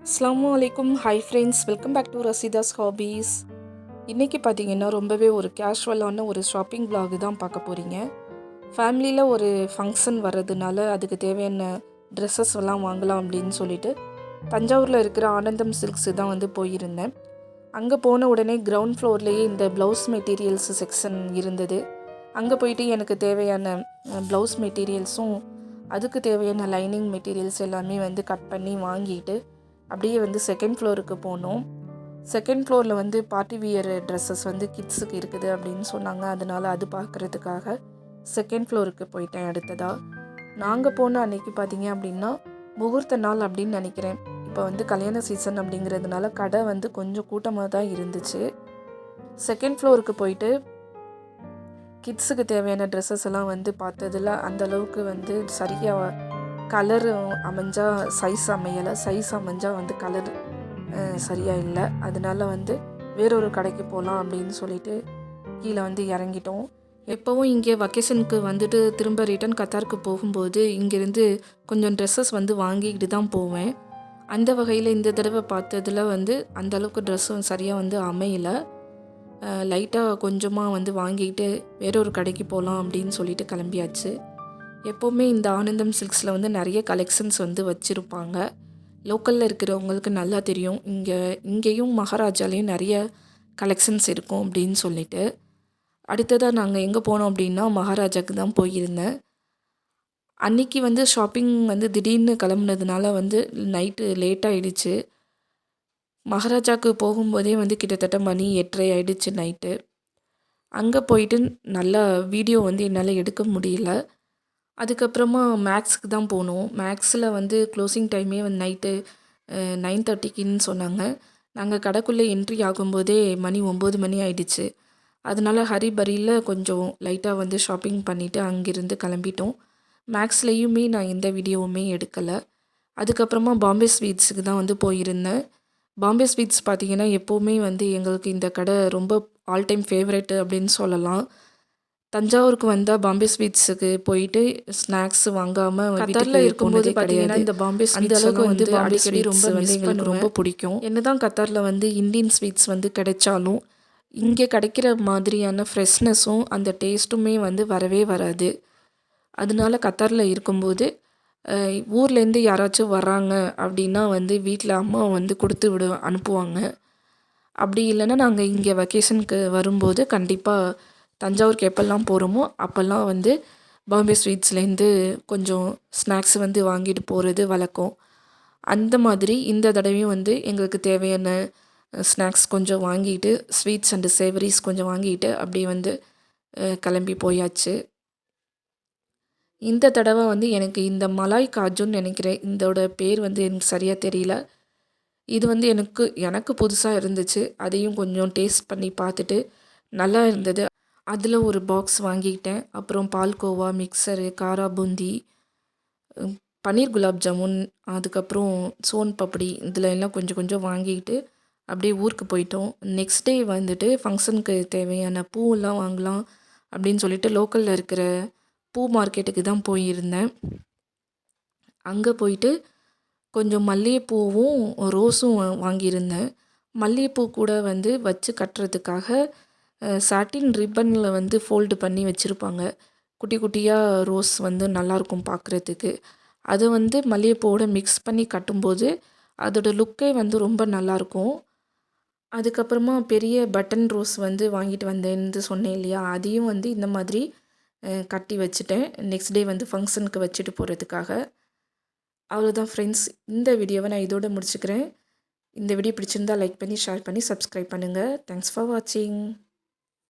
அஸ்ஸலாமு அலைக்கும். Hi friends, welcome back to Rasheeda's hobbies. இன்றைக்கி பார்த்தீங்கன்னா ரொம்பவே ஒரு கேஷுவலான ஒரு ஷாப்பிங் vlog தான் பார்க்க போகிறீங்க. ஃபேமிலியில் ஒரு ஃபங்க்ஷன் வர்றதுனால அதுக்கு தேவையான ட்ரெஸ்ஸஸ் எல்லாம் வாங்கலாம் அப்படின்னு சொல்லிட்டு தஞ்சாவூரில் இருக்கிற ஆனந்தம் சில்க்ஸு தான் வந்து போயிருந்தேன். அங்கே போன உடனே கிரவுண்ட் ஃப்ளோர்லேயே இந்த ப்ளவுஸ் மெட்டீரியல்ஸ் செக்ஷன் இருந்தது. அங்கே போயிட்டு எனக்கு தேவையான ப்ளவுஸ் மெட்டீரியல்ஸும் அதுக்கு தேவையான லைனிங் மெட்டீரியல்ஸ் எல்லாமே வந்து கட் பண்ணி வாங்கிட்டு அப்படியே வந்து செகண்ட் ஃப்ளோருக்கு போனோம். செகண்ட் ஃப்ளோரில் வந்து பார்ட்டி வியர் ட்ரெஸ்ஸஸ் வந்து கிட்ஸுக்கு இருக்குது அப்படின்னு சொன்னாங்க. அதனால் அது பார்க்குறதுக்காக செகண்ட் ஃப்ளோருக்கு போயிட்டேன். அடுத்ததாக நாங்கள் போன அன்னைக்கு பார்த்தீங்க அப்படின்னா முகூர்த்த நாள் அப்படின்னு நினைக்கிறேன். இப்போ வந்து கல்யாண சீசன் அப்படிங்கிறதுனால கடை வந்து கொஞ்சம் கூட்டமாக தான் இருந்துச்சு. செகண்ட் ஃப்ளோருக்கு போயிட்டு கிட்ஸுக்கு தேவையான ட்ரெஸ்ஸஸ் எல்லாம் வந்து பார்த்ததில் அந்தளவுக்கு வந்து சரியாக கலர் அமைஞ்சால் சைஸ் அமையலை, சைஸ் அமைஞ்சால் வந்து கலர் சரியாக இல்லை. அதனால வந்து வேறொரு கடைக்கு போகலாம் அப்படின்னு சொல்லிட்டு கீழே வந்து இறங்கிட்டோம். எப்போவும் இங்கே வக்கேஷனுக்கு வந்துட்டு திரும்ப ரிட்டன் கத்தாருக்கு போகும்போது இங்கேருந்து கொஞ்சம் ட்ரெஸ்ஸஸ் வந்து வாங்கிக்கிட்டு தான் போவேன். அந்த வகையில் இந்த தடவை பார்த்ததில் வந்து அந்தளவுக்கு ட்ரெஸ்ஸும் சரியாக வந்து அமையலை. லைட்டாக கொஞ்சமாக வந்து வாங்கிக்கிட்டு வேறொரு கடைக்கு போகலாம் அப்படின்னு சொல்லிட்டு கிளம்பியாச்சு. எப்போவுமே இந்த ஆனந்தம் சில்க்ஸில் வந்து நிறைய கலெக்ஷன்ஸ் வந்து வச்சுருப்பாங்க. லோக்கலில் இருக்கிறவங்களுக்கு நல்லா தெரியும். இங்கேயும் மகாராஜாலேயும் நிறைய கலெக்ஷன்ஸ் இருக்கும் அப்படின்னு சொல்லிட்டு. அடுத்ததாக நாங்கள் எங்கே போனோம் அப்படின்னா மகாராஜாவுக்கு தான் போயிருந்தேன். அன்றைக்கி வந்து ஷாப்பிங் வந்து திடீர்னு கிளம்புனதுனால வந்து நைட்டு லேட்டாகிடுச்சு. மகாராஜாவுக்கு போகும்போதே வந்து கிட்டத்தட்ட மணி 8:30 ஆகிடுச்சு நைட்டு. அங்கே போயிட்டு நல்லா வீடியோ வந்து என்னால் எடுக்க முடியல. அதுக்கப்புறமா மேக்ஸுக்கு தான் போனோம். மேக்ஸில் வந்து க்ளோசிங் டைமே வந்து நைட்டு 9:30க்குன்னு சொன்னாங்க. நாங்கள் கடைக்குள்ளே என்ட்ரி ஆகும்போதே மணி 9 மணி ஆயிடுச்சு. அதனால் ஹரிபரியில் கொஞ்சம் லைட்டாக வந்து ஷாப்பிங் பண்ணிவிட்டு அங்கேருந்து கிளம்பிட்டோம். மேக்ஸ்லேயுமே நான் எந்த வீடியோவுமே எடுக்கலை. அதுக்கப்புறமா பாம்பே ஸ்வீட்ஸுக்கு தான் வந்து போயிருந்தேன். பாம்பே ஸ்வீட்ஸ் பார்த்திங்கன்னா எப்போவுமே வந்து எங்களுக்கு இந்த கடை ரொம்ப ஆல் டைம் ஃபேவரெட்டு அப்படின்னு சொல்லலாம். தஞ்சாவூருக்கு வந்தால் பாம்பே ஸ்வீட்ஸுக்கு போயிட்டு ஸ்நாக்ஸ் வாங்காமல் கத்தாரில் இருக்கும்போது பார்த்தீங்கன்னா இந்த பாம்பே ஸ்வீட்ஸ் அளவுக்கு வந்து பாம்பே ஸ்வீட்ஸ் ரொம்ப வந்து எங்களுக்கு ரொம்ப பிடிக்கும். என்னதான் கத்தாரில் வந்து இந்தியன் ஸ்வீட்ஸ் வந்து கிடைச்சாலும் இங்கே கிடைக்கிற மாதிரியான ஃப்ரெஷ்னஸும் அந்த டேஸ்ட்டுமே வந்து வரவே வராது. அதனால கத்தாரில் இருக்கும்போது ஊர்லேருந்து யாராச்சும் வர்றாங்க அப்படின்னா வந்து வீட்டில் அம்மா வந்து கொடுத்து அனுப்புவாங்க. அப்படி இல்லைன்னா நாங்கள் இங்கே வெக்கேஷனுக்கு வரும்போது கண்டிப்பாக தஞ்சாவூருக்கு எப்போல்லாம் போகிறோமோ அப்போல்லாம் வந்து பாம்பே ஸ்வீட்ஸ்லேருந்து கொஞ்சம் ஸ்நாக்ஸ் வந்து வாங்கிட்டு போகிறது வழக்கம். அந்த மாதிரி இந்த தடவையும் வந்து எங்களுக்கு தேவையான ஸ்நாக்ஸ் கொஞ்சம் வாங்கிட்டு ஸ்வீட்ஸ் அண்டு சேவரிஸ் கொஞ்சம் வாங்கிட்டு அப்படியே வந்து கிளம்பி போயாச்சு. இந்த தடவை வந்து எனக்கு இந்த மலாய் காஜுன்னு நினைக்கிறேன். இதோட பேர் வந்து எனக்கு சரியாக தெரியல. இது வந்து எனக்கு புதுசாக இருந்துச்சு. அதையும் கொஞ்சம் டேஸ்ட் பண்ணி பார்த்துட்டு நல்லா இருந்தது. அதில் ஒரு பாக்ஸ் வாங்கிக்கிட்டேன். அப்புறம் பால்கோவா, மிக்சரு, காரா பூந்தி, பன்னீர் குலாப் ஜாமுன், அதுக்கப்புறம் சோன் பப்படி இதில் எல்லாம் கொஞ்சம் கொஞ்சம் வாங்கிக்கிட்டு அப்படியே ஊருக்கு போயிட்டோம். நெக்ஸ்ட் டே வந்துட்டு ஃபங்க்ஷனுக்கு தேவையான பூவெல்லாம் வாங்கலாம் அப்படின்னு சொல்லிட்டு லோக்கலில் இருக்கிற பூ மார்க்கெட்டுக்கு தான் போயிருந்தேன். அங்கே போயிட்டு கொஞ்சம் மல்லிகைப்பூவும் ரோஸும் வாங்கியிருந்தேன். மல்லிகைப்பூ கூட வந்து வச்சு கட்டுறதுக்காக சாட்டின் ரிப்பனில் வந்து ஃபோல்டு பண்ணி வச்சுருப்பாங்க. குட்டி குட்டியாக ரோஸ் வந்து நல்லாயிருக்கும் பார்க்குறதுக்கு. அதை வந்து மல்லிகைப்பூவோட மிக்ஸ் பண்ணி கட்டும்போது அதோடய லுக்கே வந்து ரொம்ப நல்லாயிருக்கும். அதுக்கப்புறமா பெரிய பட்டன் ரோஸ் வந்து வாங்கிட்டு வந்தேன்னு சொன்னேன் இல்லையா, அதையும் வந்து இந்த மாதிரி கட்டி வச்சுட்டேன். நெக்ஸ்ட் டே வந்து ஃபங்க்ஷனுக்கு வச்சுட்டு போகிறதுக்காக. அவ்வளோதான் ஃப்ரெண்ட்ஸ், இந்த வீடியோவை நான் இதோட முடிச்சுக்கிறேன். இந்த வீடியோ பிடிச்சிருந்தால் லைக் பண்ணி ஷேர் பண்ணி சப்ஸ்கிரைப் பண்ணுங்கள். தேங்க்ஸ் ஃபார் வாட்சிங்.